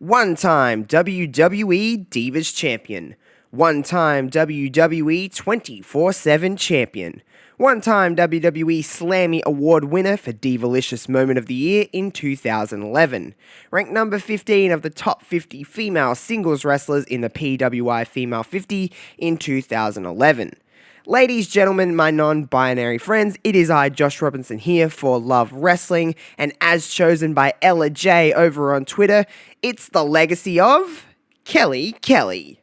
One-time WWE Divas Champion. One-time WWE 24/7 Champion. One-time WWE Slammy Award winner for Divalicious Moment of the Year in 2011. Ranked number 15 of the top 50 female singles wrestlers in the PWI Female 50 in 2011. Ladies, gentlemen, my non-binary friends, it is I, Josh Robinson, here for Love Wrestling, and as chosen by Ella J over on Twitter, it's the legacy of Kelly Kelly.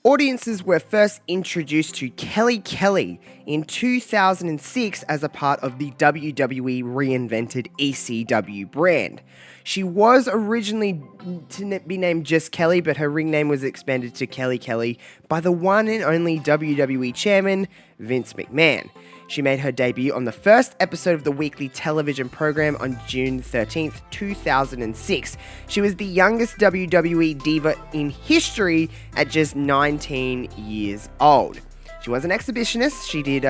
Audiences were first introduced to Kelly Kelly in 2006 as a part of the WWE reinvented ECW brand. She was originally to be named just Kelly, but her ring name was expanded to Kelly Kelly by the one and only WWE chairman, Vince McMahon. She made her debut on the first episode of the weekly television program on June 13th, 2006. She was the youngest WWE diva in history at just 19 years old. She was an exhibitionist. She did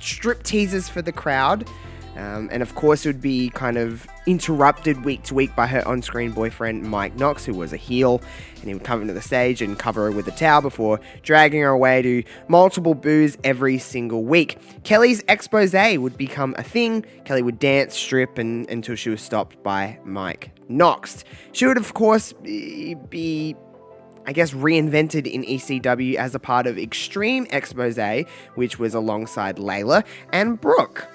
strip teases for the crowd. And of course, it would be kind of interrupted week to week by her on-screen boyfriend, Mike Knox, who was a heel, and he would come into the stage and cover her with a towel before dragging her away to multiple boos every single week. Kelly's expose would become a thing. Kelly would dance, strip, until she was stopped by Mike Knox. She would, of course, be reinvented in ECW as a part of Extreme Expose, which was alongside Layla and Brooke.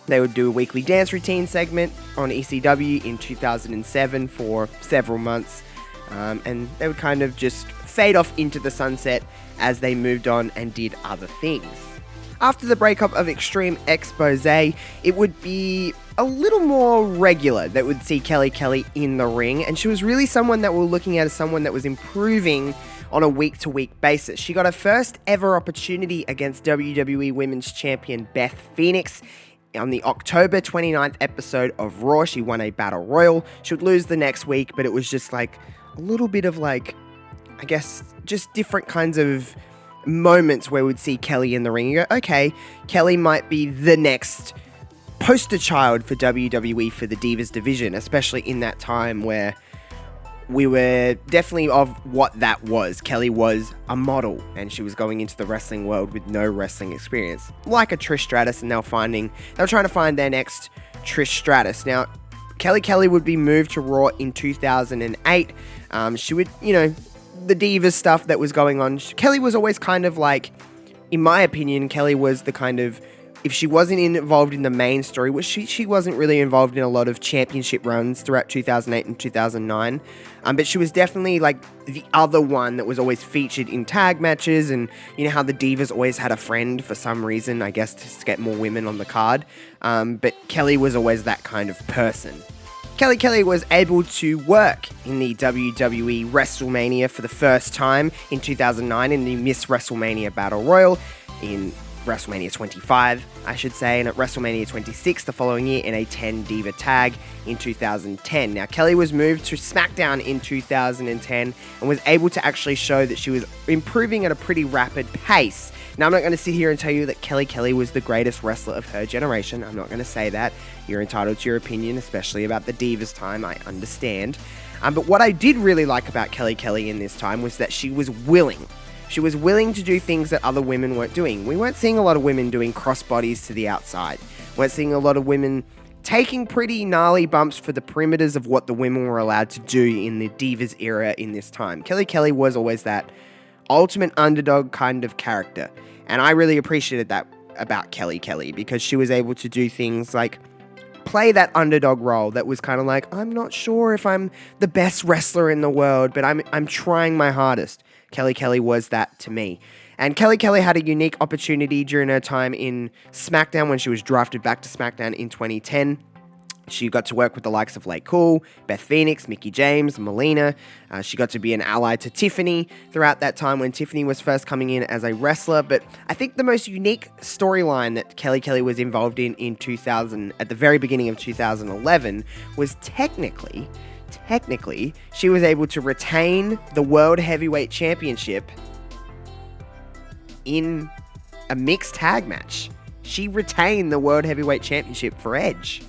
They would do a weekly dance routine segment on ECW in 2007 for several months, and they would kind of just fade off into the sunset as they moved on and did other things. After the breakup of Extreme Expose, it would be a little more regular that would see Kelly Kelly in the ring, and she was really someone that we're looking at as someone that was improving on a week-to-week basis. She got her first ever opportunity against WWE Women's Champion Beth Phoenix on the October 29th episode of Raw. She won a Battle Royal. She would lose the next week, but it was just like a little bit of just different kinds of moments where we'd see Kelly in the ring. You go, okay, Kelly might be the next poster child for WWE for the Divas division, especially in that time where we were definitely of what that was. Kelly was a model, and she was going into the wrestling world with no wrestling experience, like a Trish Stratus, and they were trying to find their next Trish Stratus. Now, Kelly Kelly would be moved to Raw in 2008. She would, the Divas stuff that was going on. Kelly was always kind of like, in my opinion, Kelly was the kind of, if she wasn't involved in the main story, which she wasn't really involved in a lot of championship runs throughout 2008 and 2009, but she was definitely like the other one that was always featured in tag matches, and you know how the Divas always had a friend for some reason, I guess to get more women on the card, but Kelly was always that kind of person. Kelly Kelly was able to work in the WWE WrestleMania for the first time in 2009 in the Miss WrestleMania Battle Royal, in WrestleMania 25, I should say, and at WrestleMania 26 the following year in a 10-diva tag in 2010. Now, Kelly was moved to SmackDown in 2010 and was able to actually show that she was improving at a pretty rapid pace. Now, I'm not going to sit here and tell you that Kelly Kelly was the greatest wrestler of her generation. I'm not going to say that. You're entitled to your opinion, especially about the Divas time, I understand. But what I did really like about Kelly Kelly in this time was that she was willing. She was willing to do things that other women weren't doing. We weren't seeing a lot of women doing crossbodies to the outside. We weren't seeing a lot of women taking pretty gnarly bumps for the perimeters of what the women were allowed to do in the Divas era in this time. Kelly Kelly was always that ultimate underdog kind of character. And I really appreciated that about Kelly Kelly, because she was able to do things like play that underdog role that was kind of like, I'm not sure if I'm the best wrestler in the world, but I'm trying my hardest. Kelly Kelly was that to me. And Kelly Kelly had a unique opportunity during her time in SmackDown when she was drafted back to SmackDown in 2010. She got to work with the likes of Lay Cool, Beth Phoenix, Mickie James, Melina. She got to be an ally to Tiffany throughout that time when Tiffany was first coming in as a wrestler. But I think the most unique storyline that Kelly Kelly was involved in 2000, at the very beginning of 2011, was technically, she was able to retain the World Heavyweight Championship in a mixed tag match. She retained the World Heavyweight Championship for Edge.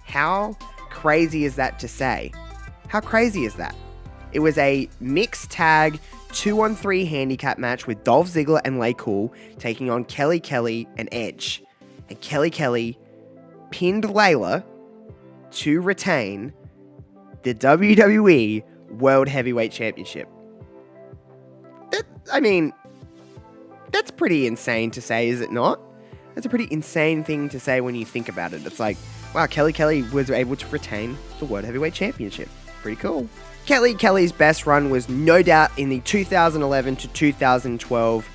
How crazy is that to say? How crazy is that? It was a mixed tag 2-on-3 handicap match with Dolph Ziggler and Lay Cool taking on Kelly Kelly and Edge. And Kelly Kelly pinned Layla to retain the WWE World Heavyweight Championship. That's pretty insane to say, is it not? That's a pretty insane thing to say when you think about it. It's like, wow, Kelly Kelly was able to retain the World Heavyweight Championship. Pretty cool. Kelly Kelly's best run was no doubt in the 2011 to 2012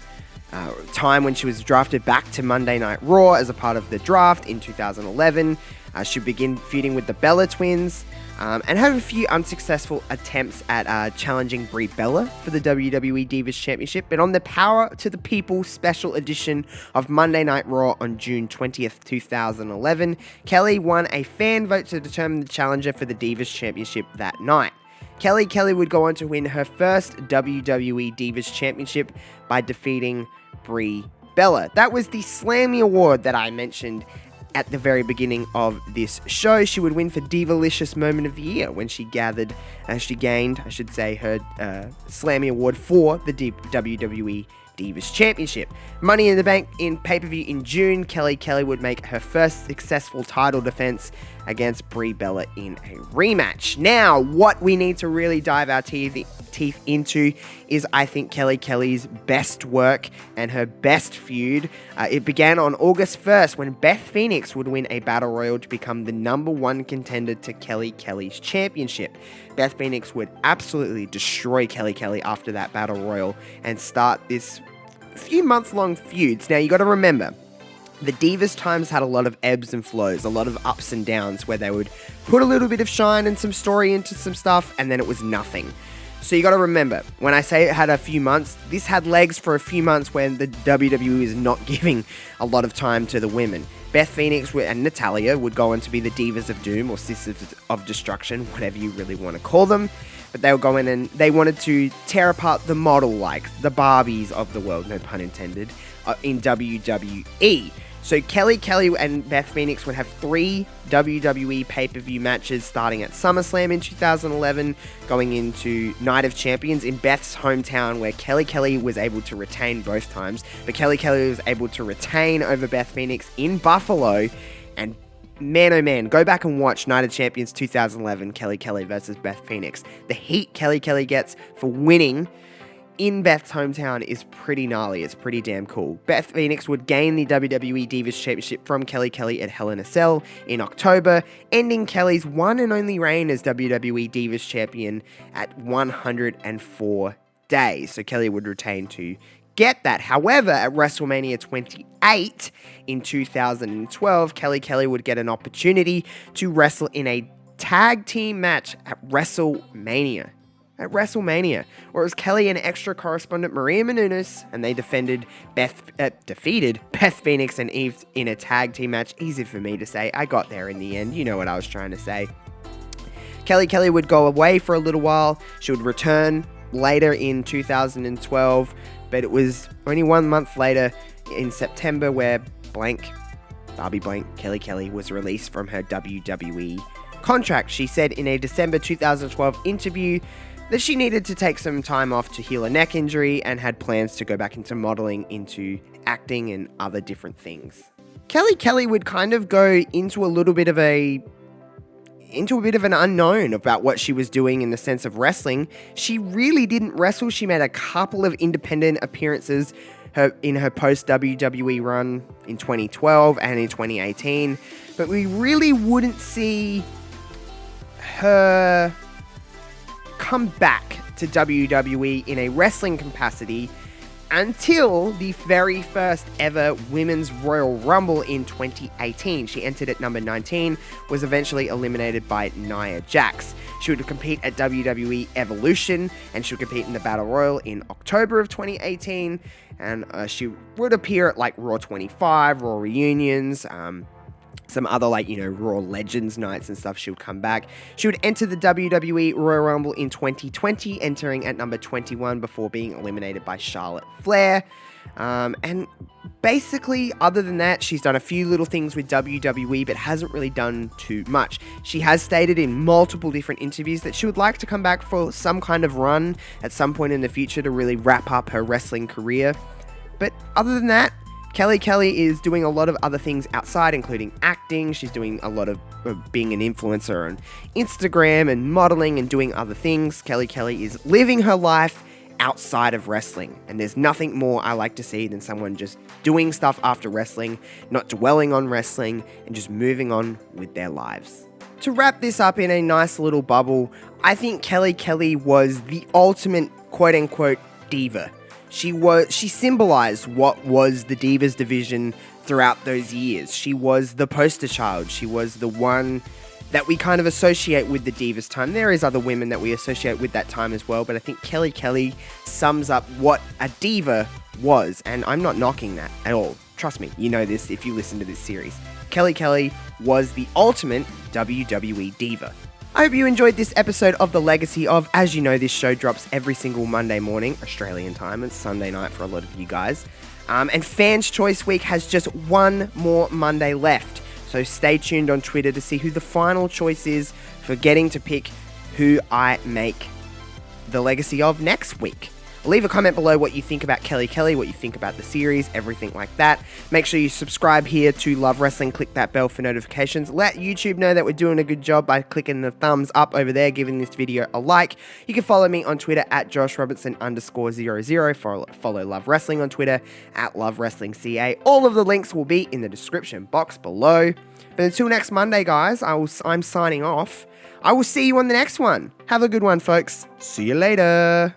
time when she was drafted back to Monday Night Raw as a part of the draft in 2011. She began feuding with the Bella Twins and had a few unsuccessful attempts at challenging Brie Bella for the WWE Divas Championship. But on the Power to the People special edition of Monday Night Raw on June 20th, 2011, Kelly won a fan vote to determine the challenger for the Divas Championship that night. Kelly Kelly would go on to win her first WWE Divas Championship by defeating Brie Bella. That was the Slammy Award that I mentioned at the very beginning of this show. She would win for Divalicious Moment of the Year when she gained, her Slammy Award for the WWE Divas Championship. Money in the Bank in pay-per-view in June, Kelly Kelly would make her first successful title defense against Brie Bella in a rematch. Now, what we need to really dive our teeth into is, I think, Kelly Kelly's best work and her best feud. It began on August 1st when Beth Phoenix would win a battle royal to become the #1 contender to Kelly Kelly's championship. Beth Phoenix would absolutely destroy Kelly Kelly after that battle royal and start this few month-long feuds. Now, you got to remember, the Divas times had a lot of ebbs and flows, a lot of ups and downs, where they would put a little bit of shine and some story into some stuff, and then it was nothing. So you got to remember, when I say it had a few months, this had legs for a few months when the WWE is not giving a lot of time to the women. Beth Phoenix and Natalya would go on to be the Divas of Doom, or Sisters of Destruction, whatever you really want to call them. But they would go in and they wanted to tear apart the model, like the Barbies of the world, no pun intended, in WWE. So Kelly Kelly and Beth Phoenix would have 3 WWE pay-per-view matches starting at SummerSlam in 2011, going into Night of Champions in Beth's hometown, where Kelly Kelly was able to retain both times. But Kelly Kelly was able to retain over Beth Phoenix in Buffalo. And man, oh man, go back and watch Night of Champions 2011, Kelly Kelly versus Beth Phoenix. The heat Kelly Kelly gets for winning in Beth's hometown is pretty gnarly. It's pretty damn cool. Beth Phoenix would gain the WWE Divas Championship from Kelly Kelly at Hell in a Cell in October, ending Kelly's one and only reign as WWE Divas Champion at 104 days. So Kelly would retain to get that. However, at WrestleMania 28 in 2012, Kelly Kelly would get an opportunity to wrestle in a tag team match at WrestleMania. Where it was Kelly and extra correspondent Maria Menounos, and they defeated Beth Phoenix and Eve in a tag team match. Easy for me to say. I got there in the end. You know what I was trying to say. Kelly Kelly would go away for a little while. She would return later in 2012, but it was only 1 month later in September where Barbie Kelly Kelly was released from her WWE contract. She said in a December 2012 interview that she needed to take some time off to heal a neck injury and had plans to go back into modeling, into acting and other different things. Kelly Kelly would kind of go into a bit of an unknown about what she was doing in the sense of wrestling. She really didn't wrestle. She made a couple of independent appearances in her post-WWE run in 2012 and in 2018, but we really wouldn't see her come back to WWE in a wrestling capacity until the very first ever Women's Royal Rumble in 2018. She entered at number 19, was eventually eliminated by Nia Jax. She would compete at WWE Evolution, and she would compete in the Battle Royal in October of 2018, and she would appear at like Raw 25, Raw Reunions, some other Raw Legends nights and stuff. She would come back. She would enter the WWE Royal Rumble in 2020, entering at number 21 before being eliminated by Charlotte Flair. And basically, other than that, she's done a few little things with WWE, but hasn't really done too much. She has stated in multiple different interviews that she would like to come back for some kind of run at some point in the future to really wrap up her wrestling career. But other than that, Kelly Kelly is doing a lot of other things outside, including acting. She's doing a lot of being an influencer on Instagram and modeling and doing other things. Kelly Kelly is living her life outside of wrestling, and there's nothing more I like to see than someone just doing stuff after wrestling, not dwelling on wrestling, and just moving on with their lives. To wrap this up in a nice little bubble, I think Kelly Kelly was the ultimate quote-unquote diva. She symbolized what was the Divas division throughout those years. She was the poster child. She was the one that we kind of associate with the Divas time. There is other women that we associate with that time as well, but I think Kelly Kelly sums up what a diva was, and I'm not knocking that at all. Trust me, you know this if you listen to this series. Kelly Kelly was the ultimate WWE diva. I hope you enjoyed this episode of The Legacy of. As you know, this show drops every single Monday morning, Australian time. It's Sunday night for a lot of you guys. And Fans Choice Week has just one more Monday left. So stay tuned on Twitter to see who the final choice is for getting to pick who I make The Legacy of next week. Leave a comment below what you think about Kelly Kelly, what you think about the series, everything like that. Make sure you subscribe here to Love Wrestling. Click that bell for notifications. Let YouTube know that we're doing a good job by clicking the thumbs up over there, giving this video a like. You can follow me on Twitter at JoshRobertson_00. Follow Love Wrestling on Twitter at LoveWrestlingCA. All of the links will be in the description box below. But until next Monday, guys, I'm signing off. I will see you on the next one. Have a good one, folks. See you later.